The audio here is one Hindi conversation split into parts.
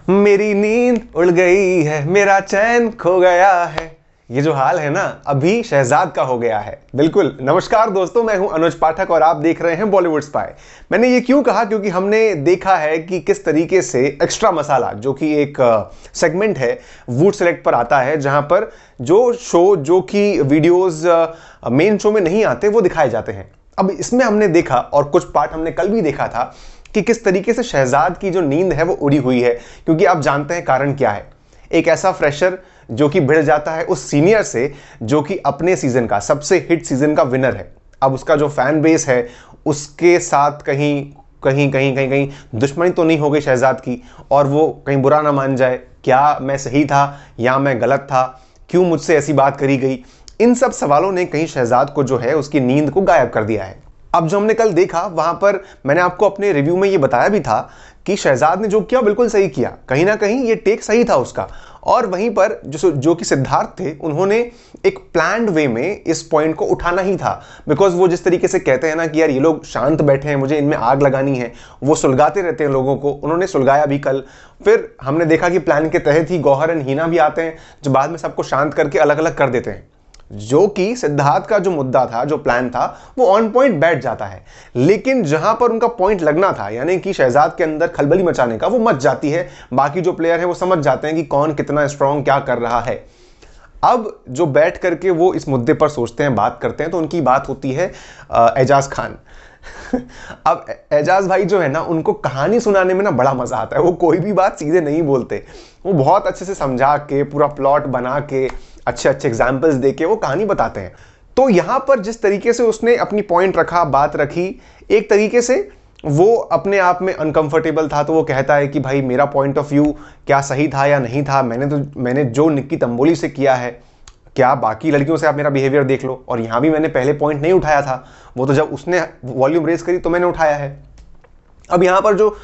मेरी नींद उड़ गई है, मेरा चैन खो गया है। ये जो हाल है ना, अभी शहजाद का हो गया है। बिल्कुल। नमस्कार दोस्तों, मैं हूं अनुज पाठक और आप देख रहे हैं बॉलीवुड स्पाई। मैंने ये क्यों कहा, क्योंकि हमने देखा है कि किस तरीके से एक्स्ट्रा मसाला, जो कि एक सेगमेंट है, वूड सेलेक्ट पर आता है, जहां पर जो शो, जो कि वीडियोज मेन शो में नहीं आते, वो दिखाए जाते हैं। अब इसमें हमने देखा, और कुछ पार्ट हमने कल भी देखा था, कि किस तरीके से शहजाद की जो नींद है वो उड़ी हुई है। क्योंकि आप जानते हैं कारण क्या है। एक ऐसा फ्रेशर जो कि भिड़ जाता है उस सीनियर से, जो कि अपने सीजन का सबसे हिट सीजन का विनर है। अब उसका जो फैन बेस है, उसके साथ कहीं कहीं कहीं कहीं कहीं दुश्मनी तो नहीं हो गई शहजाद की, और वो कहीं बुरा ना मान जाए, क्या मैं सही था या मैं गलत था, क्यों मुझसे ऐसी बात करी गई। इन सब सवालों ने कहीं शहजाद को जो है उसकी नींद को गायब कर दिया है। अब जो हमने कल देखा, वहां पर मैंने आपको अपने रिव्यू में ये बताया भी था कि शहजाद ने जो किया बिल्कुल सही किया। कहीं ना कहीं ये टेक सही था उसका। और वहीं पर जो कि सिद्धार्थ थे, उन्होंने एक प्लान्ड वे में इस पॉइंट को उठाना ही था। बिकॉज वो जिस तरीके से कहते हैं ना कि यार ये लोग शांत बैठे हैं, मुझे इनमें आग लगानी है, वो सुलगाते रहते हैं लोगों को। उन्होंने सुलगाया भी कल। फिर हमने देखा कि प्लान के तहत ही गौहर एंड हीना भी आते हैं, जो बाद में सबको शांत करके अलग अलग कर देते हैं। जो कि सिद्धार्थ का जो मुद्दा था, जो प्लान था, वो ऑन पॉइंट बैठ जाता है। लेकिन जहां पर उनका पॉइंट लगना था, यानी कि शहजाद के अंदर खलबली मचाने का, वो मच जाती है। बाकी जो प्लेयर है वो समझ जाते हैं कि कौन कितना स्ट्रांग क्या कर रहा है। अब जो बैठ करके वो इस मुद्दे पर सोचते हैं, बात करते हैं, तो उनकी बात होती है एजाज खान। अब एजाज भाई जो है ना, उनको कहानी सुनाने में ना बड़ा मजा आता है। वो कोई भी बात सीधे नहीं बोलते, वो बहुत अच्छे से समझा के, पूरा प्लॉट बना के, अच्छे अच्छे एग्जाम्पल्स देके वो कहानी बताते हैं। तो यहां पर जिस तरीके से उसने अपनी पॉइंट रखा, बात रखी, एक तरीके से वो अपने आप में अनकंफर्टेबल था। तो वो कहता है कि भाई मेरा पॉइंट ऑफ व्यू क्या सही था या नहीं था, मैंने जो निक्की तंबोली से किया है, क्या बाकी लड़कियों से आप मेरा बिहेवियर देख लो। और यहां भी मैंने पहले पॉइंट नहीं उठाया था, वो तो जब उसने वॉल्यूम रेज करी तो मैंने उठाया है। अब यहां पर जो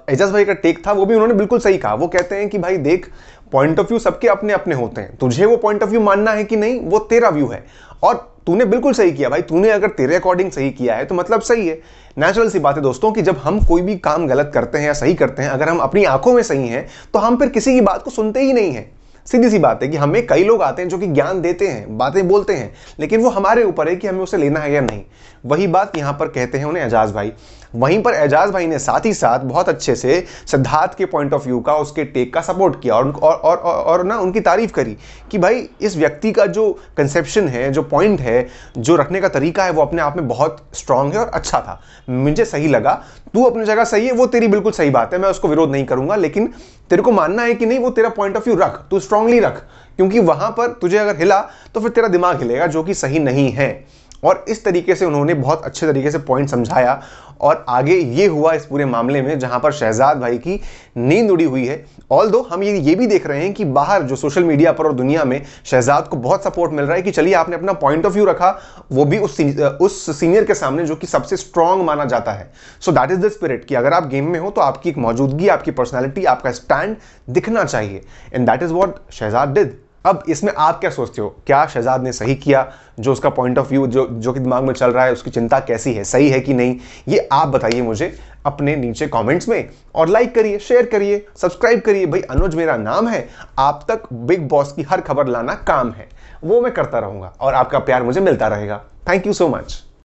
एजाज भाई का टेक था, वो भी उन्होंने बिल्कुल सही कहा। वो कहते हैं कि भाई देख, पॉइंट ऑफ व्यू सबके अपने अपने होते हैं, तुझे वो पॉइंट ऑफ व्यू मानना है कि नहीं, वो तेरा व्यू है। और तूने बिल्कुल सही किया भाई, तूने अगर तेरे अकॉर्डिंग सही किया है तो मतलब सही है। नेचुरल सी बात है दोस्तों कि जब हम कोई भी काम गलत करते हैं या सही करते हैं, अगर हम अपनी आंखों में सही हैं, तो हम फिर किसी की बात को सुनते ही नहीं हैं। सीधी सी बात है कि हमें कई लोग आते हैं जो कि ज्ञान देते हैं, बातें बोलते हैं, लेकिन वो हमारे ऊपर है कि हमें उसे लेना है या नहीं। वही बात यहां पर कहते हैं उन्हें एजाज भाई। वहीं पर एजाज भाई ने साथ ही साथ बहुत अच्छे से सिद्धार्थ के पॉइंट ऑफ व्यू का, उसके टेक का सपोर्ट किया, और ना उनकी तारीफ करी कि भाई इस व्यक्ति का जो कंसेप्शन है, जो पॉइंट है, जो रखने का तरीका है, वो अपने आप में बहुत स्ट्रांग है और अच्छा था। मुझे सही लगा। तू अपनी जगह सही है, वो तेरी बिल्कुल सही बात है, मैं उसको विरोध नहीं करूंगा। लेकिन तेरे को मानना है कि नहीं, वो तेरा पॉइंट ऑफ व्यू रख, तू स्ट्रांगली रख, क्योंकि वहां पर तुझे अगर हिला तो फिर तेरा दिमाग हिलेगा, जो कि सही नहीं है। और इस तरीके से उन्होंने बहुत अच्छे तरीके से पॉइंट समझाया। और आगे ये हुआ इस पूरे मामले में, जहां पर शहजाद भाई की नींद उड़ी हुई है। ऑल्दो हम ये भी देख रहे हैं कि बाहर जो सोशल मीडिया पर और दुनिया में शहजाद को बहुत सपोर्ट मिल रहा है कि चलिए आपने अपना पॉइंट ऑफ व्यू रखा, वो भी उस सीनियर के सामने जो कि सबसे स्ट्रांग माना जाता है। So that is the spirit कि अगर आप गेम में हो तो आपकी एक मौजूदगी, आपकी पर्सनैलिटी, आपका स्टैंड दिखना चाहिए। And that is what Shahzad did. अब इसमें आप क्या सोचते हो, क्या शहजाद ने सही किया? जो उसका पॉइंट ऑफ व्यू जो कि दिमाग में चल रहा है, उसकी चिंता कैसी है, सही है कि नहीं, ये आप बताइए मुझे अपने नीचे कमेंट्स में। और लाइक करिए, शेयर करिए, सब्सक्राइब करिए। भाई अनुज मेरा नाम है, आप तक बिग बॉस की हर खबर लाना काम है, वो मैं करता रहूंगा और आपका प्यार मुझे मिलता रहेगा। Thank you so much.